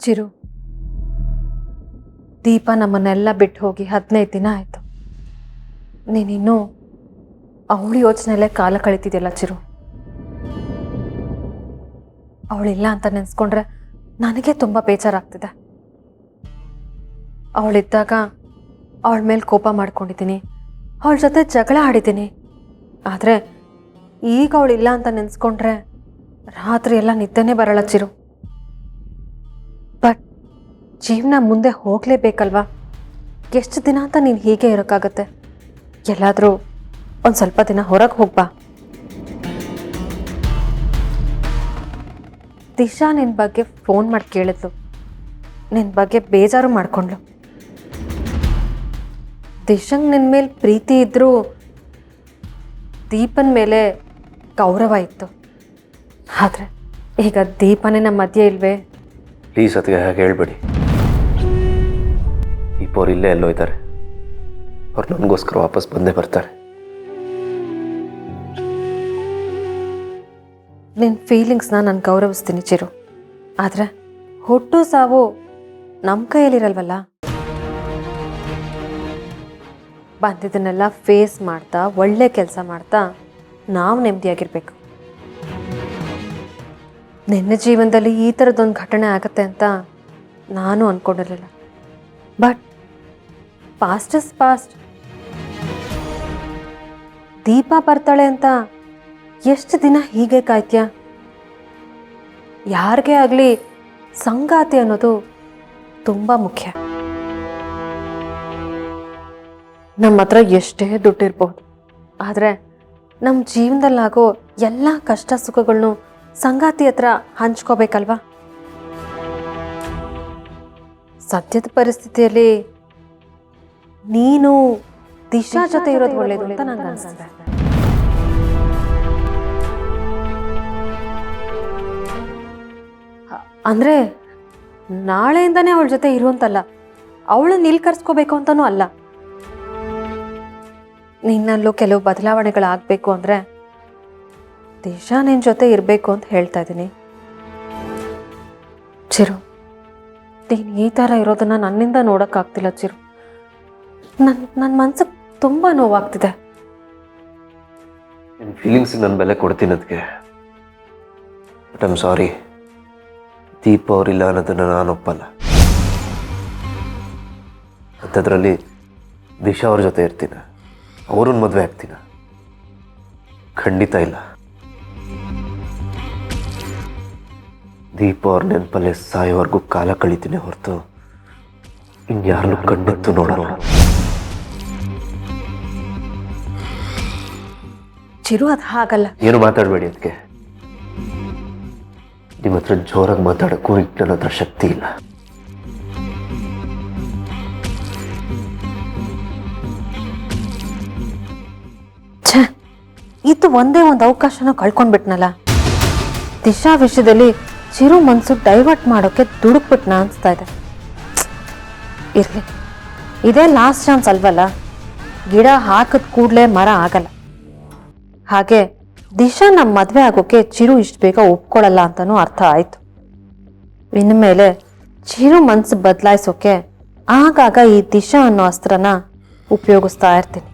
ಚಿರು, ದೀಪ ನಮ್ಮನ್ನೆಲ್ಲ ಬಿಟ್ಟು ಹೋಗಿ 15 ದಿನ ಆಯಿತು. ನೀನಿನ್ನೂ ಅವಳ ಯೋಚನೆಯಲ್ಲೇ ಕಾಲ ಕಳೀತಿದೆಯಲ್ಲ ಚಿರು. ಅವಳಿಲ್ಲ ಅಂತ ನೆನೆಸ್ಕೊಂಡ್ರೆ ನನಗೆ ತುಂಬ ಬೇಜಾರಾಗ್ತಿದೆ. ಅವಳಿದ್ದಾಗ ಅವಳ ಮೇಲೆ ಕೋಪ ಮಾಡ್ಕೊಂಡಿದ್ದೀನಿ, ಅವಳ ಜೊತೆ ಜಗಳ ಆಡಿದ್ದೀನಿ. ಆದರೆ ಈಗ ಅವಳಿಲ್ಲ ಅಂತ ನೆನೆಸ್ಕೊಂಡ್ರೆ ರಾತ್ರಿ ಎಲ್ಲ ನಿದ್ದೆನೇ ಬರಲ್ಲ ಚಿರು. ಬಟ್ ಜೀವನ ಮುಂದೆ ಹೋಗಲೇಬೇಕಲ್ವಾ? ಎಷ್ಟು ದಿನ ಅಂತ ನೀನು ಹೀಗೆ ಇರೋಕ್ಕಾಗತ್ತೆ? ಎಲ್ಲಾದರೂ ಒಂದು ಸ್ವಲ್ಪ ದಿನ ಹೊರಗೆ ಹೋಗ್ಬಾ. ದಿಶಾ ನಿನ್ನ ಬಗ್ಗೆ ಫೋನ್ ಮಾಡಿ ಕೇಳಿದ್ಲು, ನಿನ್ನ ಬಗ್ಗೆ ಬೇಜಾರು ಮಾಡ್ಕೊಂಡ್ಲು. ದಿಶಂಗೆ ನಿನ್ನ ಮೇಲೆ ಪ್ರೀತಿ ಇದ್ದರೂ ದೀಪನ ಮೇಲೆ ಗೌರವ ಇತ್ತು. ಆದರೆ ಈಗ ದೀಪನೇ ನಮ್ಮ ಮಧ್ಯೆ ಇಲ್ವೇ? ಪ್ಲೀಸ್ ಅದಕ್ಕೆ ಹಾಗೆ ಹೇಳ್ಬೇಡಿ. ದೀಪ ಅವ್ರು ಇಲ್ಲೇ ಎಲ್ಲೋ ಇದ್ದಾರೆ. ಅವ್ರು ನನಗೋಸ್ಕರ ವಾಪಸ್ ಬಂದೇ ಬರ್ತಾರೆ. ನಿನ್ನ ಫೀಲಿಂಗ್ಸ್ನ ನಾನು ಗೌರವಿಸ್ತೀನಿ ಚಿರು. ಆದರೆ ಹುಟ್ಟು ಸಾವು ನಮ್ಮ ಕೈಯಲ್ಲಿರಲ್ವಲ್ಲ. ಬಂದಿದ್ದನ್ನೆಲ್ಲ ಫೇಸ್ ಮಾಡ್ತಾ ಒಳ್ಳೆ ಕೆಲಸ ಮಾಡ್ತಾ ನಾವು ನೆಮ್ಮದಿಯಾಗಿರ್ಬೇಕು. ನಿನ್ನ ಜೀವನದಲ್ಲಿ ಈ ಥರದೊಂದು ಘಟನೆ ಆಗತ್ತೆ ಅಂತ ನಾನು ಅಂದ್ಕೊಂಡಿರಲಿಲ್ಲ. But past is past. Deepa ಬರ್ತಾಳೆ ಅಂತ ಎಷ್ಟು ದಿನ ಹೀಗೆ ಕಾಯ್ತ್ಯಾ? ಯಾರಿಗೇ ಆಗಲಿ ಸಂಗಾತಿ ಅನ್ನೋದು ತುಂಬ ಮುಖ್ಯ. ನಮ್ಮ ಹತ್ರ ಎಷ್ಟೇ ದುಡ್ಡಿರ್ಬೋದು, ಆದರೆ ನಮ್ಮ ಜೀವನದಲ್ಲಾಗೋ ಎಲ್ಲ ಕಷ್ಟ ಸುಖಗಳನ್ನು ಸಂಗಾತಿ ಹತ್ರ ಹಂಚ್ಕೋಬೇಕಲ್ವಾ? ಸದ್ಯದ ಪರಿಸ್ಥಿತಿಯಲ್ಲಿ ನೀನು ದಿಶಾ ಜೊತೆ ಇರೋದು ಒಳ್ಳೇದು ಅಂತ ನಂಗೆ ಅನಿಸ್ತದೆ. ಅಂದರೆ ನಾಳೆಯಿಂದನೇ ಅವಳ ಜೊತೆ ಇರುವಂತಲ್ಲ, ಅವಳನ್ನ ಇಲ್ಲಿ ಕರ್ಸ್ಕೋಬೇಕು ಅಂತನೂ ಅಲ್ಲ. ನಿನ್ನಲ್ಲೂ ಕೆಲವು ಬದಲಾವಣೆಗಳಾಗಬೇಕು ಅಂದರೆ ದಿಶಾ ನಿನ್ನ ಜೊತೆ ಇರಬೇಕು ಅಂತ ಹೇಳ್ತಾ ಇದ್ದೀನಿ. ಚಿರು, ನೀನು ಈ ಥರ ಇರೋದನ್ನ ನನ್ನಿಂದ ನೋಡೋಕ್ಕಾಗ್ತಿಲ್ಲ ಚಿರು. ನನ್ನ ಮನ್ಸಿಗೆ ತುಂಬ ನೋವಾಗ್ತಿದೆ. ನಿಮ್ಮ ಫೀಲಿಂಗ್ಸಿಗೆ ನಾನು ಬೆಲೆ ಕೊಡ್ತೀನಿ ಅದಕ್ಕೆ. ಬಟ್ ಐ ಆಮ್ ಸಾರಿ, ದೀಪ ಅವರಿಲ್ಲ ಅನ್ನೋದನ್ನು ನಾನು ಒಪ್ಪಲ್ಲ. ಅಂಥದ್ರಲ್ಲಿ ದಿಶಾ ಅವ್ರ ಜೊತೆ ಇರ್ತೀನಿ, ಅವ್ರನ್ನ ಮದುವೆ ಆಗ್ತೀನ? ಖಂಡಿತ ಇಲ್ಲ. ದೀಪ ಅವ್ರ ನೆನಪಲ್ಲೇ ಸಾಯೋವರೆಗೂ ಕಾಲ ಕಳೀತೀನಿ ಹೊರತು ಇನ್ಯಾರನ್ನೂ ಕಣ್ಣೆತ್ತು ನೋಡೋಣ. ಚಿರು, ಅದು ಹಾಗಲ್ಲ. ಏನು ಮಾತಾಡಬೇಡಿ ಅದಕ್ಕೆ. ನಿಮ್ಮ ಹತ್ರ ಜೋರಾಗಿ ಮಾತಾಡೋಕ್ಕೂ ಈಗ ನನ್ನ ಹತ್ರ ಶಕ್ತಿ ಇಲ್ಲ. ಛೇ, ಇದು ಒಂದೇ ಒಂದು ಅವಕಾಶನ ಕಳ್ಕೊಂಡ್ಬಿಟ್ನಲ್ಲ. ದಿಶಾ ವಿಷಯದಲ್ಲಿ ಚಿರು ಮನಸ್ಸು ಡೈವರ್ಟ್ ಮಾಡೋಕ್ಕೆ ದುಡುಕ್ಬಿಟ್ನ ಅನಿಸ್ತಾ ಇದೆ. ಇರಲಿ, ಇದೇ ಲಾಸ್ಟ್ ಚಾನ್ಸ್ ಅಲ್ವಲ್ಲ. ಗಿಡ ಹಾಕಿದ ಕೂಡಲೇ ಮರ ಆಗಲ್ಲ. ಹಾಗೆ ದಿಶಾ ನಮ್ಮ ಮದುವೆ ಆಗೋಕ್ಕೆ ಚಿರು ಇಷ್ಟು ಬೇಗ ಒಪ್ಕೊಳ್ಳಲ್ಲ ಅಂತನೂ ಅರ್ಥ ಆಯಿತು. ಇನ್ಮೇಲೆ ಚಿರು ಮನಸ್ಸು ಬದಲಾಯಿಸೋಕೆ ಆಗಾಗ ಈ ದಿಶಾ ಅನ್ನೋ ಅಸ್ತ್ರನ ಉಪಯೋಗಿಸ್ತಾ ಇರ್ತೀನಿ.